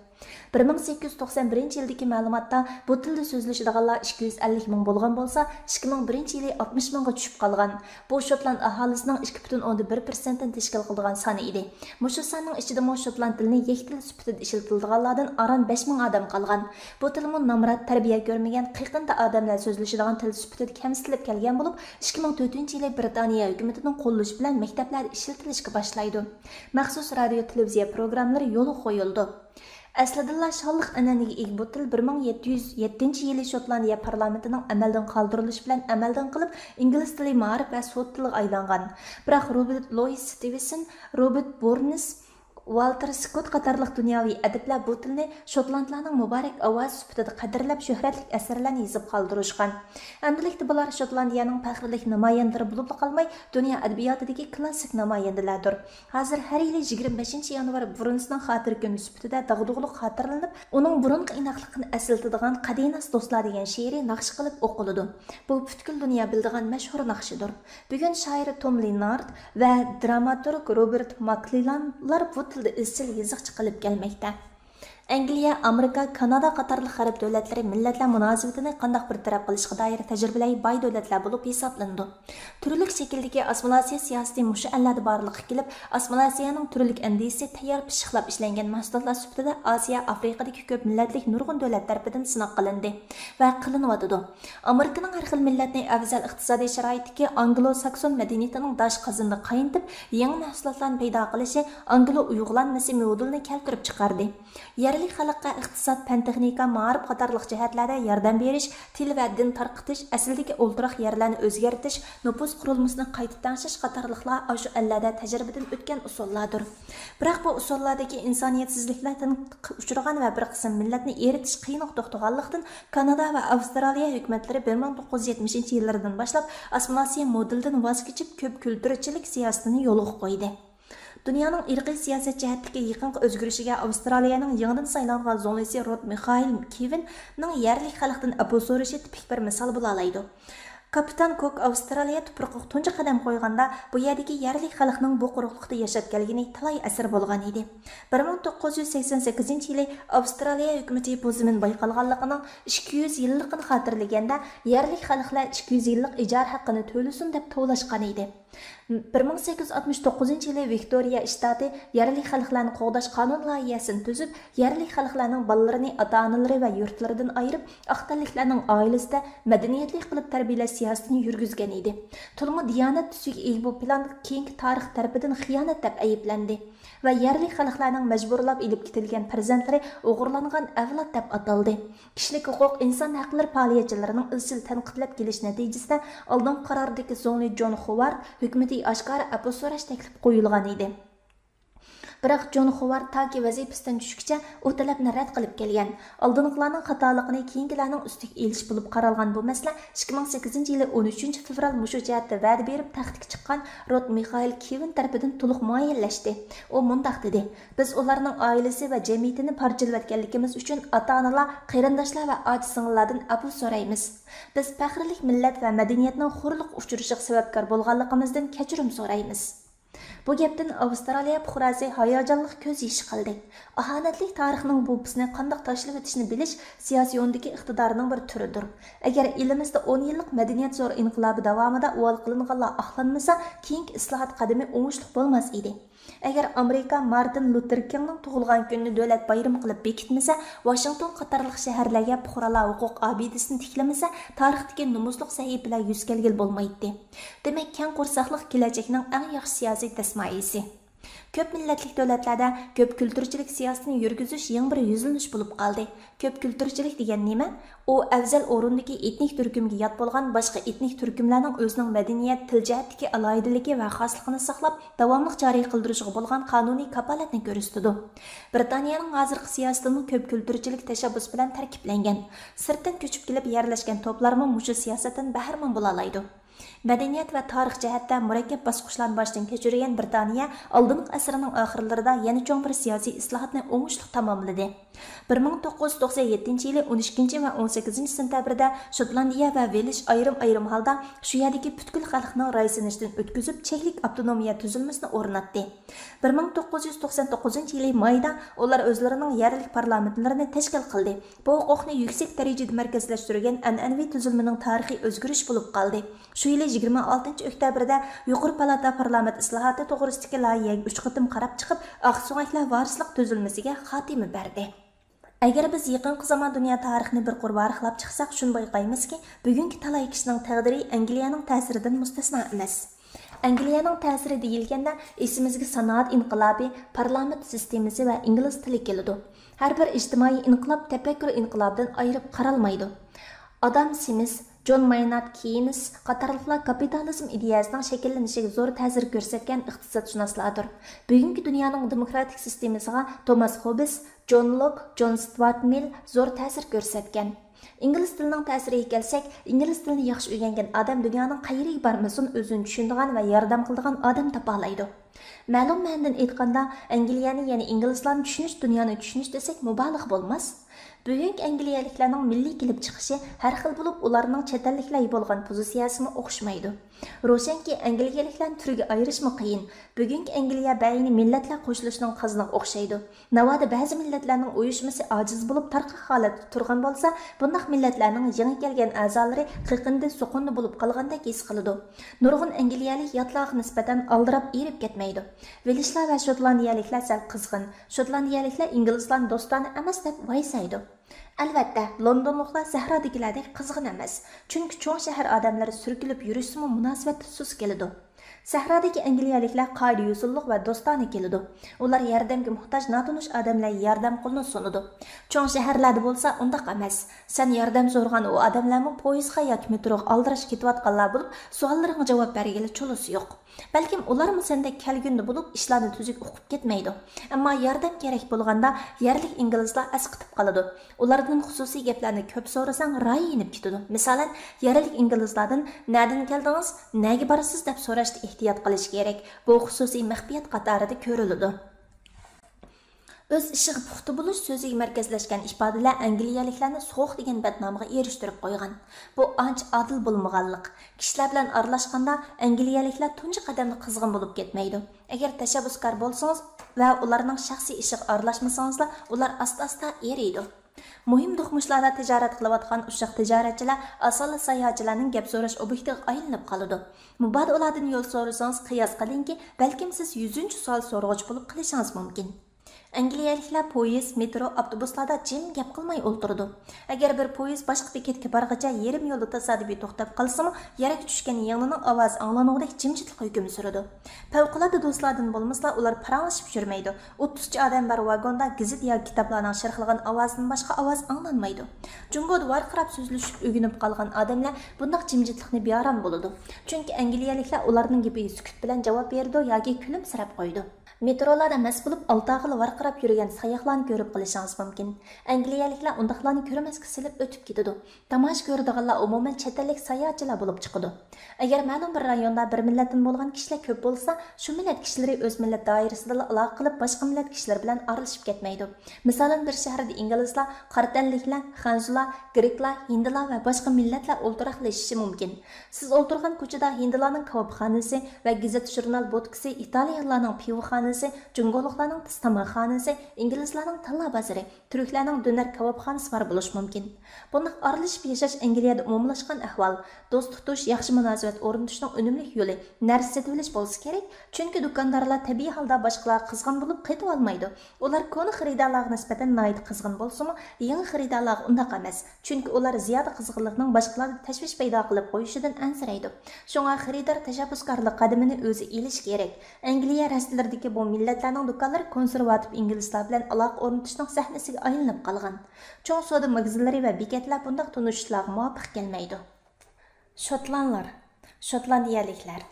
1891-yildagi ma'lumotda bu tilda so'zlashadiganlar 250 ming bo'lgan bo'lsa, 2001-yili 60 mingga tushib qolgan. Bu Shotland aholisining 2.1% dan tashkil qiladigan soni edi. Mushu sonning ichida Shotland tilini yakka til sifatida ishlatiladiganlardan aran 5 ming odam qolgan. Bu tilmi nomrod tarbiya ko'rmagan, qiyiqinda odamlar so'zlashadigan til sifatida kamsitilib kelgan bo'lib, 2004-yili Britaniya hukumatining qo'llashi bilan maktablarda ishlatilishga boshlaydi. Maxsus radio televiziya programmalari yo'lga qo'yildi. Aslida şanlıq an'anaga ega bu til 1707 yili Şotlandiya parlamentining amaldan qoldirilishi bilan amaldan qilib ingliz tili ma'rif va sud tiliga aylangan. Biroq Robert Louis Stevenson, Robert Burns, Walter Scott qatorliq dunyoviy adiblar bu tilni Shotlandlarning muborak ovoz sifatida qadrlab shuhratli asarlarni yozib qoldirishgan. Endilikda bular Shotlandiyaning faxrlik namoyandalari bo'lib qolmay, dunyo adabiyotidagi klassik namoyandalardir. Hozir har yili 25-yanvar Burnsning xotir kuni sifatida dag'dug'liq xotirlanib, uning burunqi inoqligini eslatadigan Qadinas do'stlar degan she'ri naqsh qilib o'qiladi. Bu butkul dunyo bildigan mashhur naqshidir. Bugun shoir Tom Leonard va dramaturg Robert McClellanlar bu tilda izchil yiziqchi qilib kelmoqda. Angliya, Amerika, Kanada qatorliq g'arb davlatlari millatlar munosabatini qanday bir taraf qilishga doir tajribalar boy davlatlar bo'lib hisoblandi. Turli shakldagi assimilyatsiya siyosati mushu allarda borliqqa kelib, assimilyatsiyaning turli andisi tayyor pishiqlab ishlangan mahsulotlar sifatida Osiyo, Afrikadagi ko'p millatlik nurg'un davlat tarafidan sinov qilindi va qilinyotidi. Amerikaning har xil millatning afzal iqtisodiy sharoitidagi anglo-sakson madaniyatining dosh qazindi qayintib, yangi mahsulotlarni paydo qilishi anglo-uyg'lanmasi modelini keltirib chiqardi. Yerli xalqqa iqtisod, fan texnika, ma'rif qatorliq jihatlarda yordam berish, til va din tarqitish, asldagi o'ltiroq yerlarni o'zgartirish, nupus qurilmasini qayta tangshish qatorliqlar shu allarda tajribadan o'tgan usullardir. Biroq bu usullardagi insoniyatsizliklardan uchragan va bir qism millatni eritish qiyinlik to'xtaganlikdan Kanada va Avstraliya hukumatlari 1970-yillardan boshlab assimilyatsiya modelidan voz kechib ko'p kulturchilik siyosatini yo'lga qo'ydi. Dunyoning irqiy siyosat jihatdagi yaqinqi o'zgarishiga Avstraliyaning yangidan saylangan zonlisi Rod Mikhail Kevinning yerli xalqdan apu so'rashi tipik bir misol bo'la oladi. Kapitan Cook Avstraliya tuproqqa tunji qadam qo'yganda bu yerdagi yerli xalqning bu quruqlikda yashab kelgani talay asr bo'lgan edi. 1988-yili Avstraliya hukumati bu zamin bayqalganligining 200 yilligini xotirlaganda yerli xalqlar 200 yillik ijara haqqini to'lasin deb to'lashgan edi. 1869-yili Viktoriya shtati yerli xalqlarni qo'g'dash qonun loyihasini tuzib, yerli xalqlarning bolalarini ota-onalari va yurtlaridan ayirib, aqtalliklarning oilasida madaniyatli qilib tarbiyalash siyosatini yurgizgan edi. Tulmi diyonat tusiga ega bu plan keyingi tarix tarafidan xiyonat deb ayblandi va yerli xalqlarning majburlab ilib ketilgan farzandlari o'g'irlangan avlod deb ataldi. Kishilik huquq inson haqlari faoliyatchilarining izchil tanqidlab kelish natijasida oldin qarordagi Zoni John Howard hukumati oshkora apu so'rash taklif qo'yilgan edi. Biroq John Howard taki vazifasidan tushguncha u talabni rad qilib kelgan. Oldingilarning xatoligini keyingilarning ustiga elish bo'lib qaralgan bu masala 2008-yili 13-fevral mushu jihatda va'da berib taxtga chiqqan Rod Mikhail Kevin tarafidan to'liq muayyanlashdi. U mundaq dedi: "Biz ularning oilasi va jamiyatini parchalayotganligimiz uchun ota-onalar, qarindoshlar va oji-singillardan apu so'raymiz. Biz faxrlik millat va madaniyatning xo'rliq uchrashiga sababkor bo'lganligimizdan kechirim so'raymiz." Bu gapdan Avstraliya fuqarosi hayajonli ko'z yoshi qildi. Ahonatli tarixning bu bizni qanday tashlab o'tishni bilish siyosiy yo'ndagi iqtidorning bir turidir. Agar elimizda 10 yillik madaniyat zo'r inqilobi davomida uvol qilinganlar aqlanmasa, keyingi islohot qadami o'ngishli bo'lmas edi. Agar Amerika Martin Luther Kingning tug'ilgan kunini davlat bayrami qilib bekitmasa, Washington qatorliq shaharlarga fuqarolar huquq obidasini tiklamasa, tarixdagi nomusliq sahifalar yuz kelgil bo'lmaydi. Demak, keng qo'rsoqlik kelajakning eng yaxshi siyosiy tasmayisi. Ko'p millatlik davlatlarda ko'p kulturchilik siyosatini yurgizish yangi bir yuzlanish bo'lib qoldi. Ko'p kulturchilik degan nima? U afzal o'rindagi etnik turkumga yot bo'lgan boshqa etnik turkumlarning o'zining madaniyat, til jihatdagi alohidaligi va xosligini saqlab, davomli joriy qildirishiga bo'lgan qonuniy kafolatni ko'rsatadi. Britaniyaning hozirgi siyosatining ko'p kulturchilik tashabbus bilan tarkiblangan. Sirtdan ko'chib kelib yerlashgan to'plarmi mushu siyosatdan bahramand bo'la oladi. Madaniyat va tarix jihatda murakkab bosqichlarni boshdan kechirgan Britaniya oldingi asrning oxirlarida yana cho'ng bir siyosiy islohotni o'ngishli tamomladi. 1997-yili 12 va 18 sentabrda Shotlandiya va Velish ayrim holda shu yerdagi butkul xalqning raysinishdan o'tkazib cheklik avtonomiya tuzilmasini o'rnatdi. 1999-yili mayda ular o'zlarining yerlik parlamentlarini tashkil qildi. Bu huquqni yuksak darajada markazlashtirgan an'anaviy tuzilmaning tarixiy o'zgarish bo'lib qoldi. Shu yili 26 oktyabrda Yuqori palata parlament islohoti to'g'risidagi loyihaga 3 qatim qarab chiqib, Oqsuvoqlar varislik tuzilmasiga xotima berdi. Agar biz yaqinqi zamon dunyo tarixini bir qurib aniqlab chiqsak, shuni bayqaymizki, bugungi talay kishining taqdiri Angliyaning ta'siridan mustasno emas. Angliyaning ta'siri deyilganda esimizga sanoat inqilobi, parlament sistemasi va ingliz tili keladi. Har bir ijtimoiy inqilob tafakkur inqilobidan ayirib qaralmaydi. Adam Smith, John Maynard Keynes qatorliqlar kapitalizm ideyasining shakllanishiga zo'r ta'sir ko'rsatgan iqtisodshunoslardir. Bugungi dunyoning demokratik sistemasiga Thomas Hobbes, John Locke, John Stuart Mill zo'r ta'sir ko'rsatgan. İngliz tilining ta'siriga kelsak, ingliz tilini yaxshi o'rgangan odam dunyoning qayeriga bormasin o'zini tushunadigan va yordam qiladigan odam topa oladi. Ma'lum ma'nodan aytganda, Angliyani, ya'ni inglizlarni tushunish, dunyoni tushunish desak mubolag'a bo'lmas. Bugungi angliyaliklarning milliy kelib chiqishi har xil bo'lib, ularning chet elliklarga bo'lgan pozitsiyasimi o'xshamaydi. Ro'shanki, angliyaliklarni turiga ayirishmi qiyin. Bugungi Angliya bayini millatlar qo'shilishining qiziniga o'xshaydi. Navoda ba'zi millatlarning uyushmasi ojiz bo'lib tarqi holatda turgan bo'lsa, bunday millatlarning yangi kelgan a'zolari qiqindi, suqindi bo'lib qolgandek his qiladi. Nurg'un angliyalik yotlarga nisbatan aldirab erib ketmaydi. Velishlar va shotlandiyaliklar sal qizg'in. Shotlandiyaliklar inglizlarning do'stona emas deb vaysaydi. Albatta, Londonliklar sahrodikilardek qizg'in emas. Chunki cho'ng shahar odamlari surkilib yurishimi munosabat sus keladi. Sahradagi angliyaliklar qoida usulliq va do'stona keladi. Ular yordamga muhtoj notanish odamlarga yordam qo'lini sunadi. Cho'ng shaharlarda bo'lsa undaq emas. Sen yordam so'rgan u odamlarni poyezdga yoki metroga aldirash ketayotganlar bo'lib, savollaringga javob bergili cho'lisi yo'q. Balkim ularmi senda kelgunda bo'lib ishlarni tuzuk o'qib ketmaydi. Ammo yordam kerak bo'lganda yerlik inglizlar asqitib qoladi. Ulardan xususiy gaplarni ko'p so'rasang rayinib ketadi. Masalan, yerlik inglizlardan "Nerdan keldingiz? Nega borasiz?" deb so'rashda ehtiyot qilish kerak. Bu xususiy maxfiyat qatorida ko'riladi. Öz ishiga puxta bo'lish so'ziga markazlashgan ifodalar angliyaliklarni so'q degan badnomiga erishtirib qo'ygan. Bu ancha adil bo'lmaganlik. Kishilar bilan aralashganda angliyaliklar tunji qadamda qizg'in bo'lib ketmaydi. Agar tashabbuskor bo'lsangiz va ularning shaxsiy ishiga aralashmasangiz, ular asta-asta eriydi. Muhim do'qmishlarda tijorat qilayotgan ushaq tijoratchilar asosiy sayohatchilarning gap so'rash obyektiga aylanib qoladi. Mubad ulardan yo'l so'rasangiz qiyos qilingki, balkim siz 100-savol so'rg'uchi bo'lib qilishingiz mumkin. Angliyaliklar poyezd, metro, avtobuslarda jim gap qilmay o'ltirdi. Agar bir poyezd boshqa bekatga borgacha yarim yo'lda tasodifiy to'xtab qolsa-mu, yerga tushgan yangining ovozi anglanuvdek jimjitlik hukm suradi. Favqulodda do'stlardan bo'lmasa, ular paranglashib yurmaydi. 30 ta odam bor vagonda gazet yoki kitoblarning sharhlagan ovozidan boshqa ovoz anglanmaydi. Jungoda varqirab so'zlashib o'rganib qolgan odamlar bunday jimjitlikni bearam bo'ladi. Chunki angliyaliklar ularning gapiga sukut bilan javob berdi yoki kulimsirab qo'ydi. Metrolarda mast bo'lib, oltog'il varqirab yurgan sayyohlarni ko'rib qolishingiz mumkin. Angliyaliklar undaqlarni ko'rmasga silib o'tib ketadi. Tomosha ko'radiganlar umuman chet ellik sayohatchilar bo'lib chiqadi. Agar ma'lum bir rayonda bir millatdan bo'lgan kishilar ko'p bo'lsa, shu millat kishilari o'z millat doirasida aloqa qilib boshqa millat kishilar bilan aralashib ketmaydi. Masalan, bir shaharda inglizlar, qartanliklar, xanzular, greklar, hindlar va boshqa millatlar o'ltiraqlashishi mumkin. Siz o'ltirgan ko'chada hindlarning kebabxonasi va gazet jurnal bodkasi, italyanlarning pivoxonasi, Jungoliklarning tastamxonasi, inglizlarning talla bozori, turklarning do'nar kebabxonasi bor bo'lishi mumkin. Bunday aralashib yashash Angliyada umumlashgan ahvol. Do'st tutish, yaxshi munosabat o'rnatishning unumli yo'li. Narsa sotib olish bo'lsa kerak, chunki do'kondorlar tabiiy holda boshqalar qizg'in bo'lib qaytib olmaydi. Ular koni xaridorlarga nisbatan noyit qizg'in bo'lsa-mu, yangi xaridorlar undaq emas. Chunki ular ziyoda qizg'inlikning boshqalarga tashvish paydo qilib qo'yishidan ansiraydi. Shunga xaridor tashabbuskorlik qadamini o'zi elish kerak. Angliya rastlaridagi bu millatlarning do'konlari konservativ inglizlar bilan aloqa o'rnatishning sahnasiga aylanib qolgan. Cho'ng savdo magazinlari va bekatlar bunday tunishlarga muvofiq kelmaydi. Shotlandiyaliklar.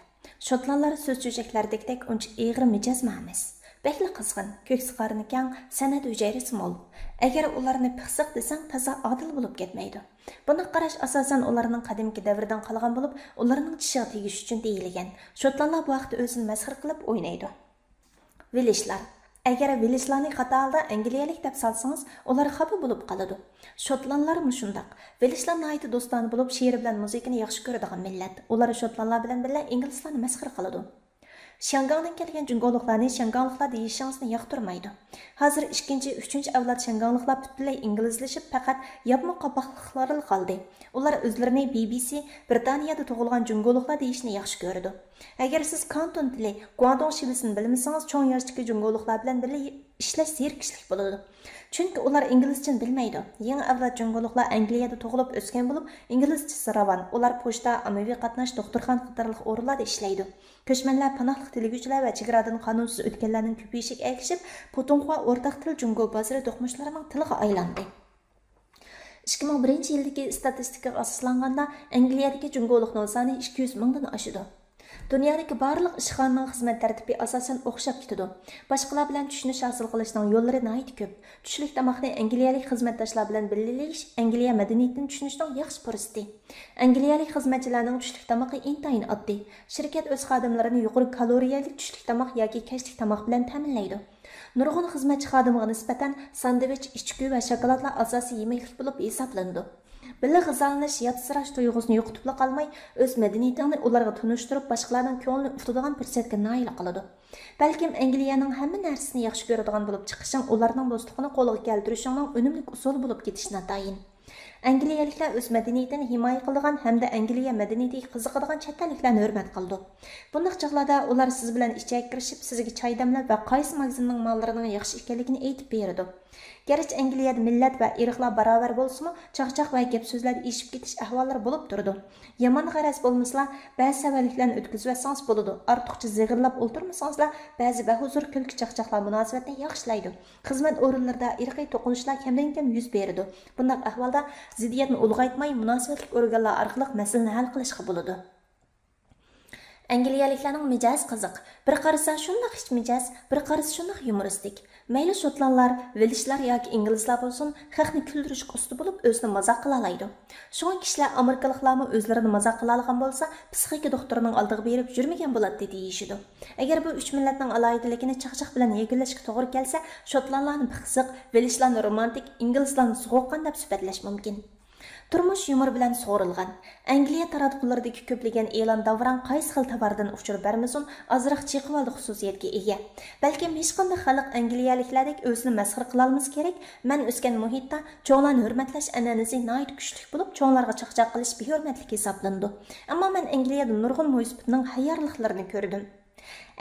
Shotlandlar so'z cho'chaklardek uncha egri mijozma emas. Bekli qizg'in, ko'ksi qarni kang, san'at hujayrasi mo'l. Agar ularni piqsiq desang, toza odil bo'lib ketmaydi. Buni qarash asosan ularning qadimki davrdan qolgan bo'lib, ularning tishiga tegish uchun deyilgan. Shotlandlar bu vaqtda o'zini masxir qilib o'ynaydi. Velishlar. Agar velishlarning qatorida angliyalik deb solsangiz, ular xafa bo'lib qoladi. Shotlandlar shundaq. Velishlar nihoyat do'stona bo'lib, she'r bilan muzikani yaxshi ko'radigan millat. Ular shotlandlar bilan birga inglizlarni masxir qiladi. Shangandan kelgan jungoliklarni shanganliklar deyishingizni yoqtirmaydi. Hozir 2-3 avlod shanganliklar butunlay inglizlashib, faqat yapma qopoqliklar qoldi. Ular o'zlarini BBC, Britaniyada tug'ilgan jungoliklar deyishni yaxshi ko'radi. Agar siz Kanton tili, Guangdong shilisini bilmasangiz, cho'ng yoshdagi jungoliklar bilan birga ishlash zerikishlik bo'ladi. Chunki ular inglizchani bilmaydi. Yangi avlod jungoliklar Angliyada tug'ilib o'sgan bo'lib, inglizchasi ravan. Ular pochta, ommaviy qatnash, doktorxona qatorliq o'rinlarda ishlaydi. Ko'chmanlar, panohlik tilaguvchilar va chegaradan qonunsiz o'tganlarning ko'payishiga ergashib, Putunxua o'rtaq til jungo bozori to'qnashlarining tiliga aylandi. 2001 yildagi statistikaga asoslanganda Angliyadagi jungolikning soni 200 mingdan oshadi. Dunyodagi barliq ishxonaning xizmat tartibi asosan o'xshab ketadi. Boshqalar bilan tushunish hosil qilishning yo'llari nihoyat ko'p. Tushlik tomoqni angliyalik xizmatdoshlar bilan birlashish Angliya madaniyatini tushunishning yaxshi fursati. Angliyalik xizmatchilarning tushlik tomoqi intayin oddiy. Shirkat o'z xodimlarini yuqori kaloriyali tushlik tomoq yoki kechlik tomoq bilan ta'minlaydi. Nurg'un xizmatchi xodimga nisbatan sandvich, ichki va shokoladlar asosiy yemeklik bo'lib hisoblandi. Birga g'izalanish, yatsirash tuyg'usini yo'qotib qolmay, o'z madaniyatini ularga tunishtirib, boshqalarning ko'nglini ufitadigan fursatga nail qiladi. Balkim Angliyaning hamma narsasini yaxshi ko'radigan bo'lib chiqishing, ularning do'stligini qo'lga keltirishingning unumli usuli bo'lib ketishi natayin. Angliyaliklar o'z madaniyatini himoya qilgan hamda Angliya madaniyatiga qiziqadigan chet elliklarni hurmat qildi. Bunday chog'larda ular siz bilan ichak kirishib, sizga choy damlab va qaysi magazinning mollarining yaxshi ekanligini aytib beradi. Gerçi Angliyada millat va irqlar barobar bo'lsa-mu, chaqchaq va gap so'zlarda eshib ketish ahvollari bo'lib turdi. Yomon g'araz bo'lmasa, ba'zi savolliklarni o'tkazsangiz bo'ladi. Ortiqcha zig'irlab o'tirmasangiz, ba'zi bahuzur kulki chaqchaqlar munosabatni yaxshilaydi. Xizmat o'rinlarida irqiy to'qinishlar kamdan-kam yuz beradi. Bunday ahvolda ziddiyatni ulg'aytmay, munosabatli organlar orqali masalani hal qilishga bo'ladi. Angliyaliklarning mijoz qiziq. Bir qarasa shunday hech mijoz, bir qarasa shunday yumoristik. Mayli shotlandlar, velishlar yoki inglizlar bo'lsin, xalqni kuldirish usti bo'lib o'zini mazoq qila oladi. Shunga kishilar amerikaliklarmi o'zlarini mazoq qila olgan bo'lsa, psixika doktorining oldiga berib yurmagan bo'ladi deyishidi. Agar bu uch millatning alohidligini chaqchaq bilan yakunlashga to'g'ri kelsa, shotlandlarni qiziq, velishlarni romantik, inglizlarni sovuqqan deb sifatlash mumkin. Turmush yumor bilan so'rilgan. Angliya taratqullaridagi ko'plagan e'lon davron qaysi xil tovardan uchirib bermasin, ozroq cheqivaldi xususiyatga ega. Balkim hech qanday xalq angliyaliklardek o'zini masxar qila olmasa kerak. Men o'sgan muhitda cho'nglarni hurmatlash an'anasi nihoyat kuchli bo'lib, cho'nglarga chaqchaq qilish behurmatlik hisoblandi. Ammo men Angliyada nurg'un muisbitning hayyorliklarini ko'rdim.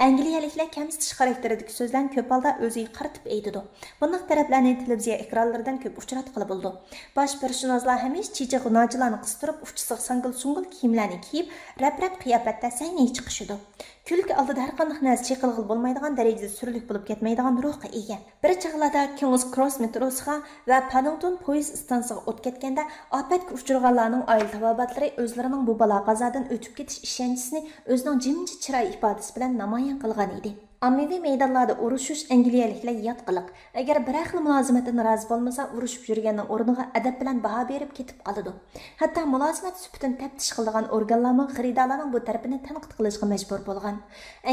Angliyaliklar kamsitish xarakteridagi so'zlarni ko'p holda o'ziga qaratib aytadi. Bunday taraflarni televiziya ekranlaridan ko'p uchratqili bo'ldi. Bosh personajlar hamisha chichiq nojilarni qistirib, uchisig'i sangil-sungil kiyimlarni kiyib, rap-rap qiyofatda sahnaga chiqishadi. Kulki oldida har qanday narsa cheqilg'il bo'lmaydigan darajada surlik bo'lib ketmaydigan ruhga ega. Bir chaqlarda King's Cross metrosiga va Paddington poyezd stansiyasiga o't ketganda ofatga uchraganlarning oila tavobatlari o'zlarining bu balo qazodan o'tib ketish ishonchisini o'zining jimji chiroy ifodasi bilan namoyon qilgan edi. Ommaviy maydonlarda urushish angliyaliklar yot qiliq. Agar bir xil mulozimatdan rozi bo'lmasa, urushib yurganning o'rniga adab bilan baho berib ketib qoladi. Hatto mulozimat sifatini taftish qilgan organlarning xaridorlarning bu tarafini tanqid qilishga majbur bo'lgan.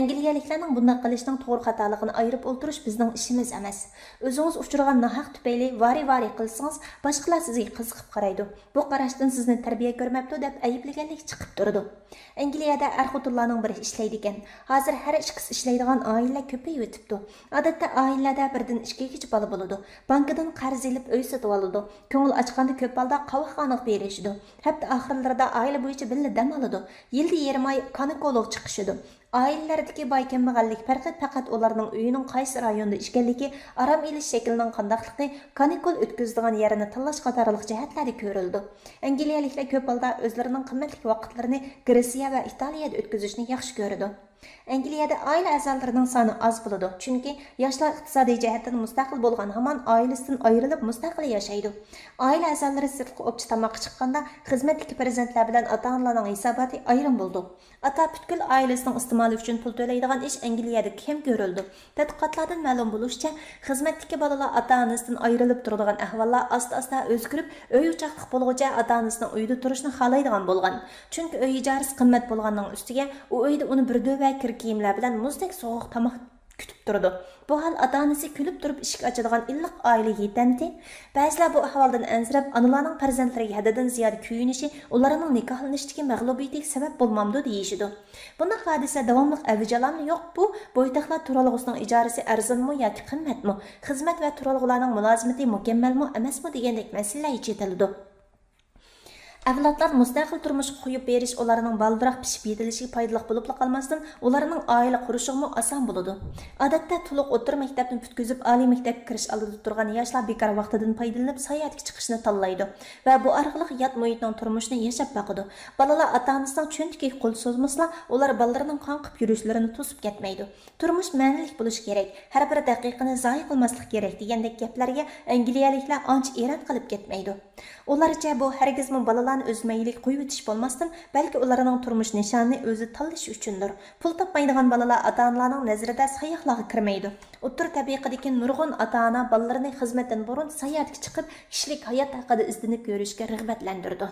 Angliyaliklarning bunday qilishning to'g'ri xatoligini ayirib o'tirish bizning ishimiz emas. O'zingiz uchragan nahaq tufayli vari qilsangiz, boshqalar sizga qiziqib qaraydi. Bu qarashdan sizni tarbiya ko'rmabdi deb ayblaganlik chiqib turadi. Angliyada er-xotinlarning biri ishlaydi ekan. Hozir har ikkisi ishlaydigan oilalar ko'payib o'tibdi. Odatda oilalarda birdan 2 bola bo'ladi. Bankadan qarz olib uy sotib oladi. Ko'ngil ochganda ko'p holda qavoqxonaga berishdi. Hafta oxirlarida oila bo'yicha birga dam oladi. Yilda 2 oy kanikollab chiqishadi. Ailelardagi boy kambag'allik farqi faqat ularning uyining qaysi rayonda ekanligi, aram elish shaklining qandaqligi, kanikol o'tkazadigan yerini tanlash qatorliq jihatlarda ko'rildi. Angliyaliklar ko'p holda o'zlarining qimmatli vaqtlarini Gretsiya va Italiyada o'tkazishni yaxshi ko'radi. Angliyada oila a'zolarining soni oz bo'ladi, chunki yoshlar iqtisodiy jihatdan mustaqil bo'lgan hamon oilasidan ayrilib mustaqil yashaydi. Oila a'zolari sirtqa o'pchi tomoqqa chiqqanda xizmatdagi farzandlar bilan ota-onalarning hisoboti ayrim bo'ldi. Ota butkul oilasining istimoli uchun pul to'laydigan ish Angliyada kam ko'rildi. Tadqiqotlardan ma'lum bo'lishicha, xizmatdagi bolalar ota-onasidan ayrilib turadigan ahvollar asta-asta o'zgarib, uy o'choqliq bo'lguncha ota-onasining uyda turishni xohlaydigan bo'lgan. Chunki uy ijarasi qimmat bo'lganning ustiga, u uyda uni birda va kir kiyimlar bilan muzdek sovuq tomoq kutib turdi. Bu hal ota-onasi kulib turib eshik ochadigan illiq oila yetamdi. Ba'zilar bu ahvoldan ansirab, onalarning farzandlariga haddan ziyoda kuyinishi, ularning nikohlanishdagi mag'lubiyatiga sabab bo'lmamdi deyishidi. Bunday hodisa davomli avjalanmi yo'q, bu bo'ytaqlar turalg'usining ijarasi arzonmi yoki qimmatmi, xizmat va turalg'ularning mulozimati mukammalmi emasmi degandek masala yechitildi. Avlodlar mustaqil turmush qo'yib berish ularning baldiroq pishib yetilishiga foydali bo'lib qolmasdan, ularning oila qurishimi oson bo'ladi. Odatda to'liq o'rta maktabni bitkazib, oliy maktabga kirish oldida turgan yoshlar bekor vaqtidan foydalanib sayohatga chiqishni tanlaydi va bu orqali yot muhitning turmushini yashab boqadi. Balalar ota-onasining cho'ntiga qo'l so'zmasa, ular ballarning qonqib yurishlarini to'sib ketmaydi. Turmush ma'nili bo'lishi kerak, har bir daqiqani zoya qilmaslik kerak degandek gaplarga angliyaliklar ancha e'rod qilib ketmaydi. Ularcha bu hargizmi balalarni o'z mayliga qo'yib o'tish bo'lmasdan, balki ularning turmush nishonini o'zi tanlash uchundir. Pul topmaydigan balalar ota-onalarning nazarida sayohlarga kirmaydi. O'ttir tabiqadagi nurg'un ota-ona balalarini xizmatdan burun sayohatga chiqib, kishilik hayot haqida izlanib ko'rishga rag'batlantirdi.